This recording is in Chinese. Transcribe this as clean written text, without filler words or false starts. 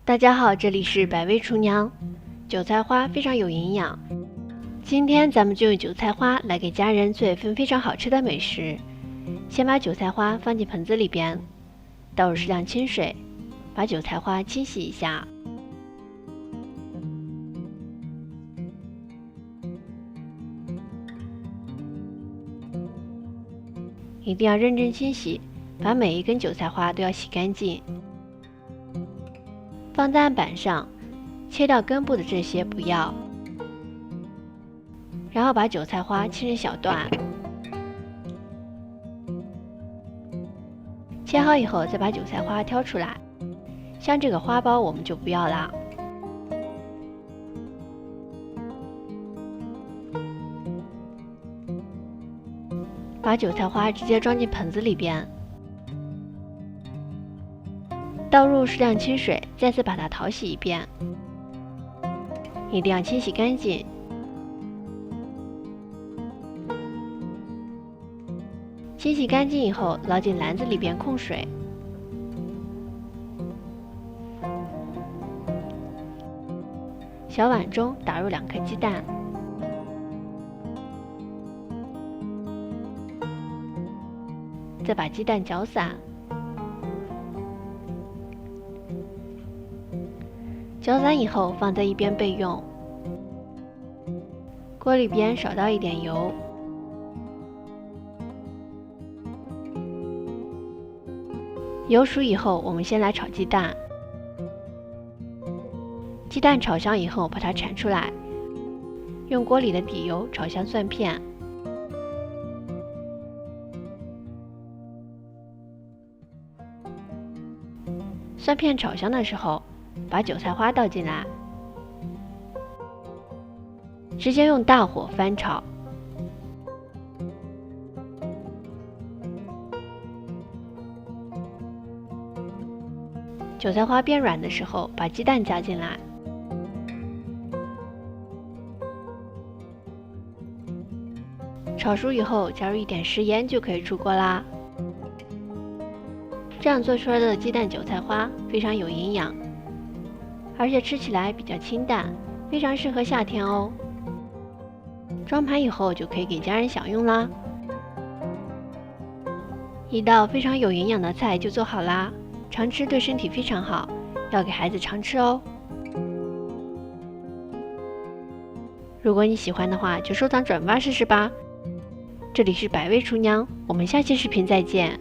大家好，这里是百味厨娘。韭菜花非常有营养，今天咱们就用韭菜花来给家人做一份非常好吃的美食。先把韭菜花放进盆子里边，倒入适量清水，把韭菜花清洗一下。一定要认真清洗，把每一根韭菜花都要洗干净。放在案板上，切掉根部的这些不要，然后把韭菜花切成小段。切好以后，再把韭菜花挑出来，像这个花苞我们就不要啦。把韭菜花直接装进盆子里边，倒入适量清水，再次把它淘洗一遍，一定要清洗干净。清洗干净以后，捞进篮子里边控水。小碗中打入2颗鸡蛋，再把鸡蛋搅散。搅散以后放在一边备用。锅里边少倒一点油，油熟以后，我们先来炒鸡蛋。鸡蛋炒香以后，把它铲出来，用锅里的底油炒香蒜片。蒜片炒香的时候，把韭菜花倒进来，直接用大火翻炒。韭菜花变软的时候，把鸡蛋加进来，炒熟以后加入一点食盐就可以出锅啦。这样做出来的鸡蛋韭菜花非常有营养，而且吃起来比较清淡，非常适合夏天哦。装盘以后就可以给家人享用啦。一道非常有营养的菜就做好啦，常吃对身体非常好，要给孩子常吃哦。如果你喜欢的话，就收藏转发试试吧。这里是百味厨娘，我们下期视频再见。